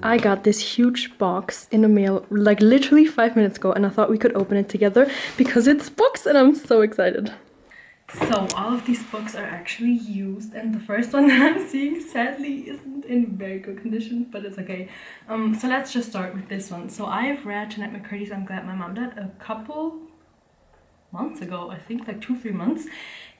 I got this huge box in the mail like literally 5 minutes ago, and I thought we could open it together because it's books and I'm so excited. So all of these books are actually used, and the first one that I'm seeing sadly isn't in very good condition, but it's okay. So let's just start with this one. So I've read Jennette McCurdy's I'm Glad My Mom Died a couple months ago, I think like 2-3 months,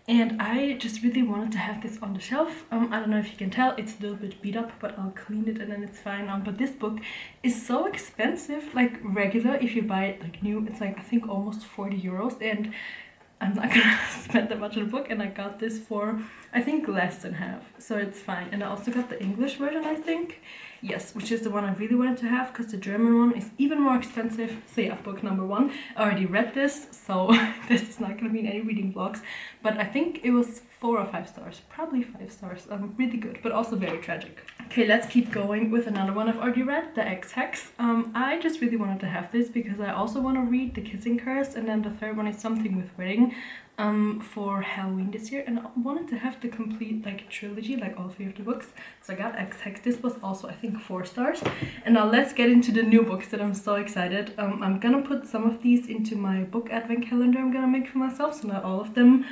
and I just really wanted to have this on the shelf. I don't know if you can tell, it's a little bit beat up, but I'll clean it and then it's fine. But this book is so expensive, like regular, if you buy it like new, it's like I think almost 40 euros, and I'm not gonna spend that much on a book, and I got this for I think less than half, so it's fine. And I also got the English version, I think, yes, which is the one I really wanted to have because the German one is even more expensive. So yeah, book number one. I already read this, so this is not gonna be in any reading vlogs, but I think it was 4 or 5 stars, probably 5 stars. Really good, but also very tragic. Okay, let's keep going with another one I've already read, The Ex-Hex. I just really wanted to have this because I also want to read The Kissing Curse, and then the third one is Something with Wedding for Halloween this year, and I wanted to have the complete like trilogy, like all 3 of the books. So I got Ex-Hex. This was also I think 4 stars. And now let's get into the new books that I'm so excited. I'm gonna put some of these into my book advent calendar I'm gonna make for myself, so not all of them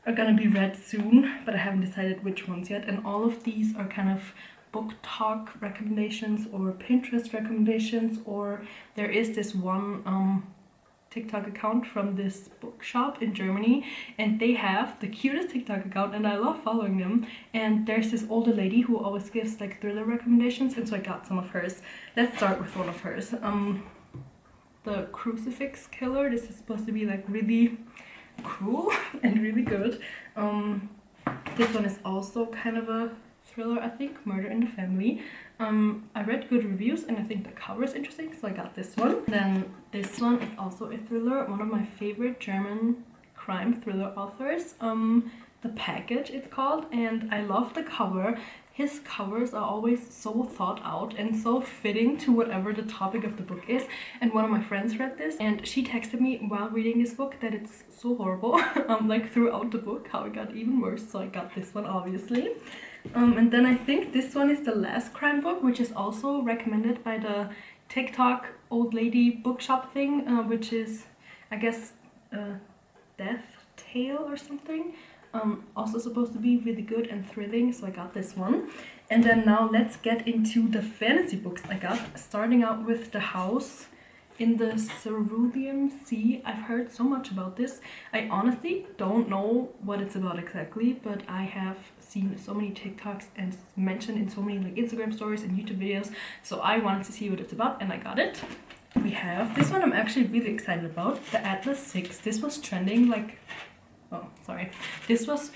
are gonna be read soon, but I haven't decided which ones yet. And all of these are kind of book talk recommendations or Pinterest recommendations, or there is this one TikTok account from this bookshop in Germany, and they have the cutest TikTok account, and I love following them. And there's this older lady who always gives like thriller recommendations, and so I got some of hers. Let's start with one of hers. The Crucifix Killer. This is supposed to be like really cool and really good. This one is also kind of a thriller, I think, Murder in the Family. I read good reviews and I think the cover is interesting, so I got this one. Then this one is also a thriller, one of my favorite German crime thriller authors. The Package it's called, and I love the cover. His covers are always so thought out and so fitting to whatever the topic of the book is. And one of my friends read this, and she texted me while reading this book that it's so horrible, like throughout the book, how it got even worse. So I got this one, obviously. And then I think this one is the last crime book, which is also recommended by the TikTok old lady bookshop thing, which is, I guess, Death Tale or something. Also supposed to be really good and thrilling, so I got this one. And then now let's get into the fantasy books I got, starting out with The House in the Cerulean Sea. I've heard so much about this. I honestly don't know what it's about exactly, but I have seen so many TikToks and mentioned in so many like Instagram stories and YouTube videos, so I wanted to see what it's about, and I got it. We have this one I'm actually really excited about, The Atlas 6. This was trending like, oh sorry, this was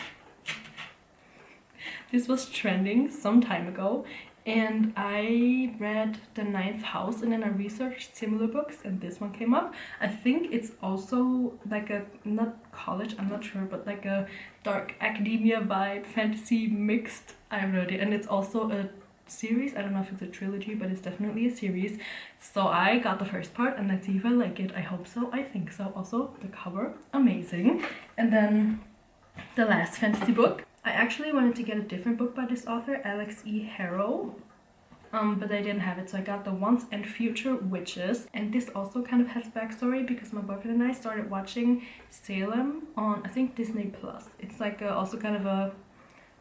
trending some time ago, and I read The Ninth House, and then I researched similar books, and this one came up. I think it's also like a, not college, I'm not sure, but like a dark academia vibe, fantasy mixed. I have no idea. And it's also a series. I don't know if it's a trilogy, but it's definitely a series. So I got the first part, and let's see if I like it. I hope so. I think so. Also, the cover, amazing. And then the last fantasy book. I actually wanted to get a different book by this author, Alex E. Harrow, but I didn't have it, so I got The Once and Future Witches. And this also kind of has backstory because my boyfriend and I started watching Salem on, I think, Disney Plus. It's like also kind of a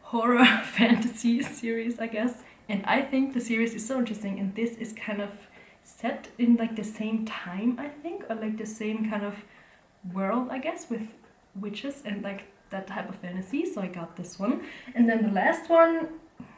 horror fantasy series, I guess. And I think the series is so interesting, and this is kind of set in like the same time, I think, or like the same kind of world, I guess, with witches and like that type of fantasy. So I got this one. And then the last one,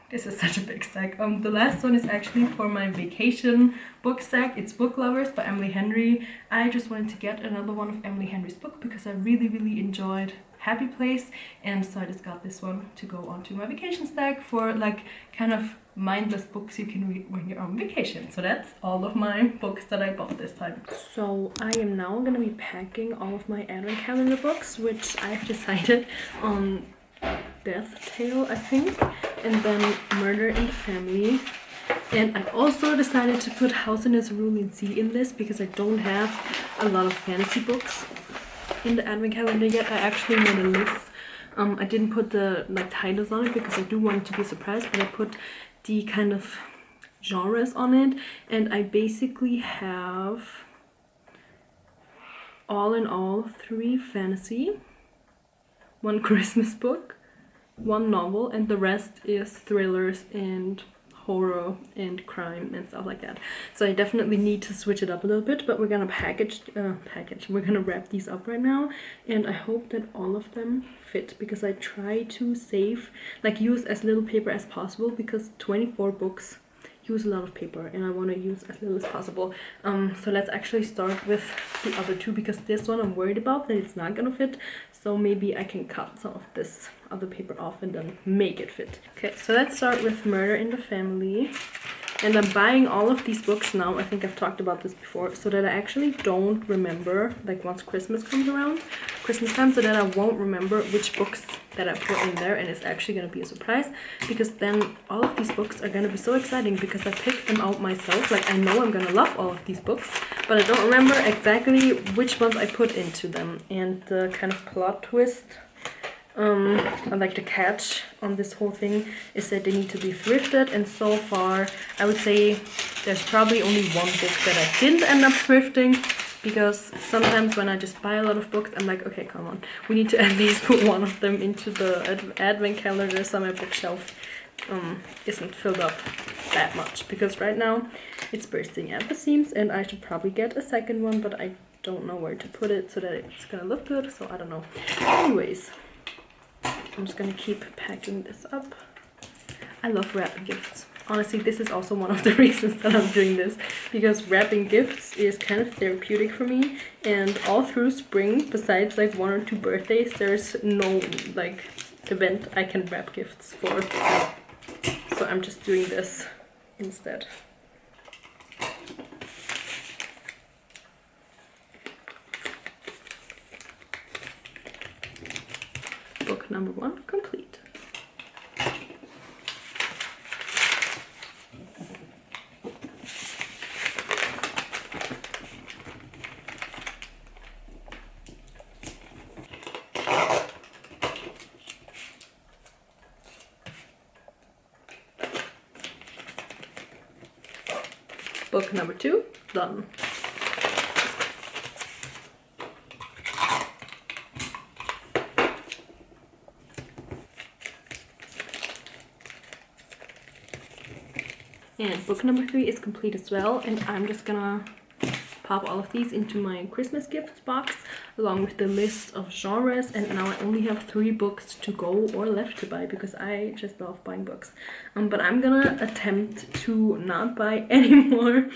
this is such a big stack. The last one is actually for my vacation book stack. It's Book Lovers by Emily Henry. I just wanted to get another one of Emily Henry's book because I really enjoyed Happy Place, and so I just got this one to go onto my vacation stack for like kind of mindless books you can read when you're on vacation. So that's all of my books that I bought this time. So I am now gonna be packing all of my advent calendar books, which I've decided on Death Tale, I think, and then Murder in the Family. And I also decided to put House in the Cerulean Sea in this because I don't have a lot of fantasy books in the advent calendar yet. I actually made a list. I didn't put the like titles on it because I do want it to be a surprise, but I put the kind of genres on it, and I basically have all in all 3 fantasy, 1 Christmas book, 1 novel, and the rest is thrillers and horror and crime and stuff like that. So I definitely need to switch it up a little bit, but we're gonna we're gonna wrap these up right now, and I hope that all of them fit, because I try to save, like, use as little paper as possible, because 24 books use a lot of paper and I want to use as little as possible. So let's actually start with the other 2, because this one I'm worried about that it's not gonna fit, so maybe I can cut some of this other paper off and then make it fit. Okay, so let's start with Murder in the Family. And I'm buying all of these books now, I think I've talked about this before, so that I actually don't remember, like, once Christmas comes around, Christmas time, so that I won't remember which books that I put in there, and it's actually going to be a surprise, because then all of these books are going to be so exciting, because I picked them out myself. Like, I know I'm going to love all of these books, but I don't remember exactly which ones I put into them. And the kind of plot twist, I like the catch on this whole thing, is that they need to be thrifted, and so far I would say there's probably only 1 book that I didn't end up thrifting, because sometimes when I just buy a lot of books, I'm like, okay, come on, we need to at least put 1 of them into the advent calendar, so my bookshelf isn't filled up that much, because right now it's bursting at the seams, and I should probably get a second one, but I don't know where to put it so that it's gonna look good, so I don't know. Anyways, I'm just gonna keep packing this up. I love wrapping gifts. Honestly, this is also one of the reasons that I'm doing this, because wrapping gifts is kind of therapeutic for me, and all through spring, besides like 1 or 2 birthdays, there's no like event I can wrap gifts for. So I'm just doing this instead. Book number 1 complete. Book number 2 done. And book number 3 is complete as well, and I'm just gonna pop all of these into my Christmas gifts box along with the list of genres, and now I only have 3 books to go or left to buy, because I just love buying books. But I'm gonna attempt to not buy any more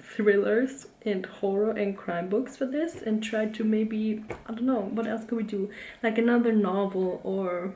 thrillers and horror and crime books for this, and try to maybe, I don't know, what else could we do? Like another novel, or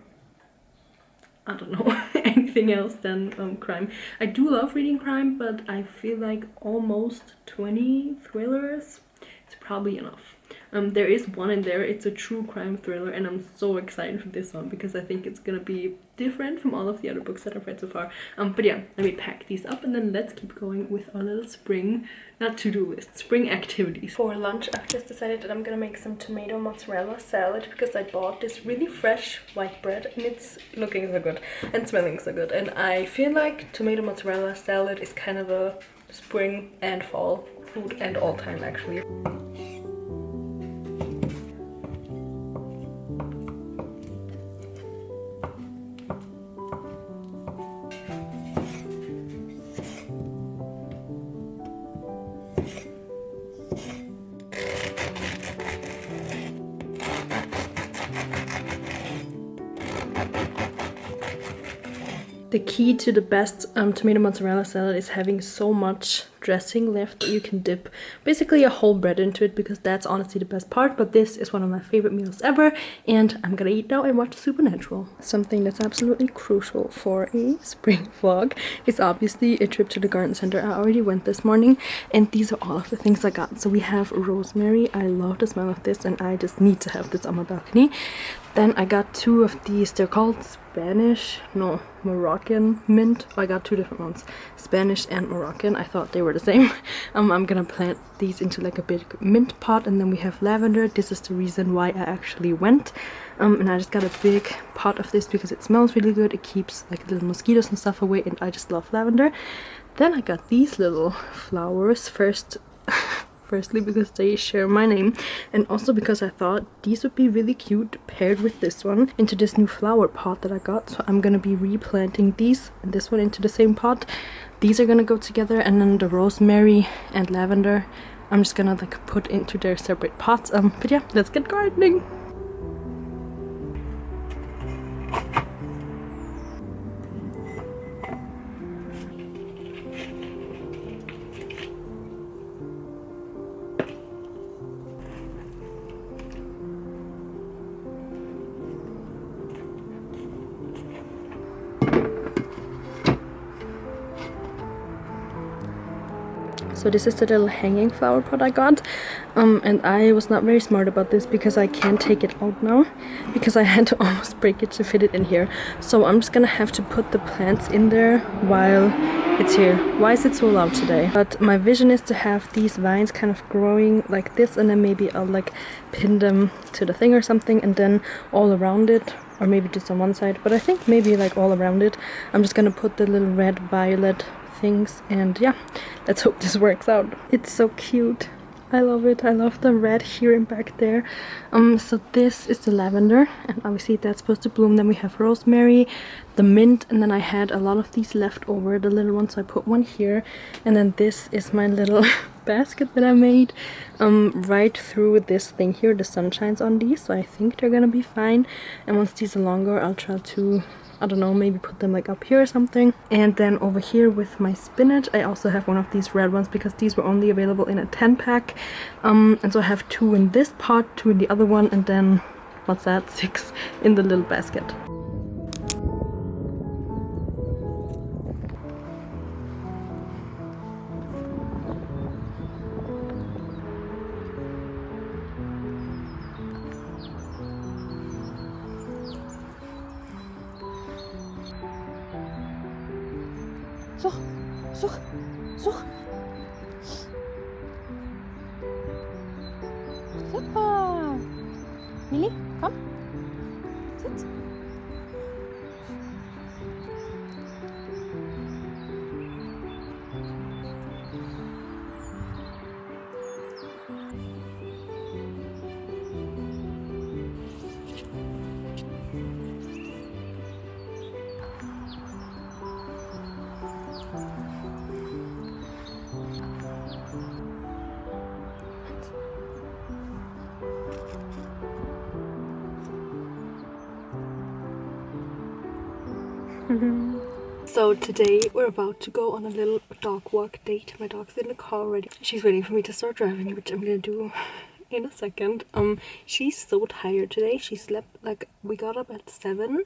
I don't know, anything else than crime. I do love reading crime, but I feel like almost 20 thrillers is probably enough. There is one in there, it's a true crime thriller, and I'm so excited for this one because I think it's gonna be different from all of the other books that I've read so far. But yeah, let me pack these up and then let's keep going with our little spring, not to-do list, spring activities. For lunch, I've just decided that I'm gonna make some tomato mozzarella salad because I bought this really fresh white bread and it's looking so good and smelling so good. And I feel like tomato mozzarella salad is kind of a spring and fall food, and all time actually. The key to the best tomato mozzarella salad is having so much dressing left that you can dip basically a whole bread into it, because that's honestly the best part. But this is one of my favorite meals ever, and I'm gonna eat now and watch Supernatural. Something that's absolutely crucial for a spring vlog is obviously a trip to the garden center. I already went this morning, and these are all of the things I got. So we have rosemary. I love the smell of this, and I just need to have this on my balcony. Then I got 2 of these. They're called Moroccan mint. I got 2 different ones, Spanish and Moroccan. I thought they were the same. I'm gonna plant these into like a big mint pot. And then we have lavender. This is the reason why I actually went. And I just got a big pot of this because it smells really good. It keeps like little mosquitoes and stuff away, and I just love lavender. Then I got these little flowers firstly because they share my name, and also because I thought these would be really cute paired with this one into this new flower pot that I got. So I'm gonna be replanting these and this one into the same pot. These are gonna go together, and then the rosemary and lavender I'm just gonna like put into their separate pots. But yeah, let's get gardening. So this is the little hanging flower pot I got, and I was not very smart about this because I can't take it out now because I had to almost break it to fit it in here. So I'm just gonna have to put the plants in there while it's here. Why is it so loud today? But my vision is to have these vines kind of growing like this, and then maybe I'll like pin them to the thing or something, and then all around it, or maybe just on one side, but I think maybe like all around it, I'm just gonna put the little red violet things, and yeah, let's hope this works out. It's so cute. I love it. I love the red here and back there. So this is the lavender, and obviously that's supposed to bloom. Then we have rosemary, the mint, and then I had a lot of these left over, the little ones, so I put one here. And then this is my little basket that I made right through this thing here. The sun shines on these, so I think they're gonna be fine. And once these are longer, I'll try to, I don't know, maybe put them like up here or something. And then over here with my spinach, I also have one of these red ones because these were only available in a 10-pack. And so I have 2 in this pot, 2 in the other one, and then, what's that, 6 in the little basket. Zoch, zoch, zoch. Super. Millie, komm. Sitz. So today we're about to go on a little dog walk date. My dog's in the car already. She's waiting for me to start driving, which I'm gonna do in a second. She's so tired today. She slept, like, we got up at 7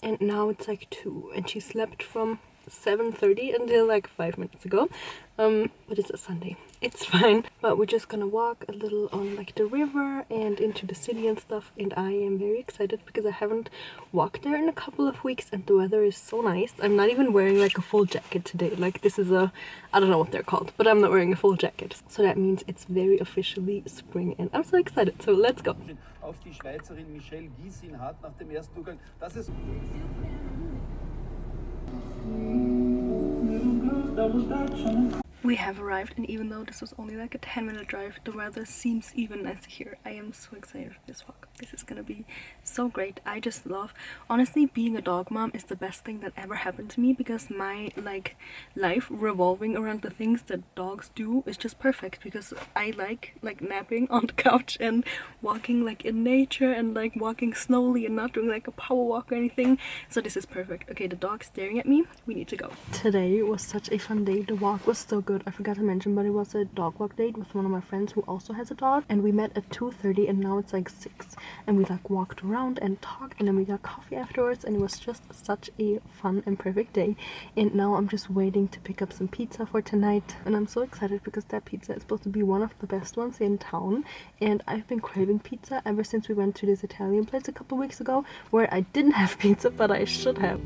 and now it's like 2, and she slept from 7:30 until like 5 minutes ago. But it's a Sunday, it's fine. But we're just gonna walk a little on like the river and into the city and stuff, and I am very excited because I haven't walked there in a couple of weeks and the weather is so nice. I'm not even wearing like a full jacket today. Like, this is a, I don't know what they're called, but I'm not wearing a full jacket, so that means it's very officially spring and I'm so excited. So let's go. Auf die Schweizerin Michelle Giesin hat nach dem ersten Durchgang. Das ist We have arrived, and even though this was only like a 10-minute drive, the weather seems even nicer here. I am so excited for this walk. This is gonna be so great. I just love, honestly, being a dog mom is the best thing that ever happened to me, because my like life revolving around the things that dogs do is just perfect, because I like napping on the couch and walking like in nature and like walking slowly and not doing like a power walk or anything. So this is perfect. Okay, the dog's staring at me. We need to go. Today was such a fun day. The walk was so good. I forgot to mention, but it was a dog walk date with one of my friends who also has a dog, and we met at 2:30 and now it's like 6, and we like walked around and talked, and then we got coffee afterwards, and it was just such a fun and perfect day. And now I'm just waiting to pick up some pizza for tonight, and I'm so excited because that pizza is supposed to be one of the best ones in town, and I've been craving pizza ever since we went to this Italian place a couple weeks ago where I didn't have pizza, but I should have.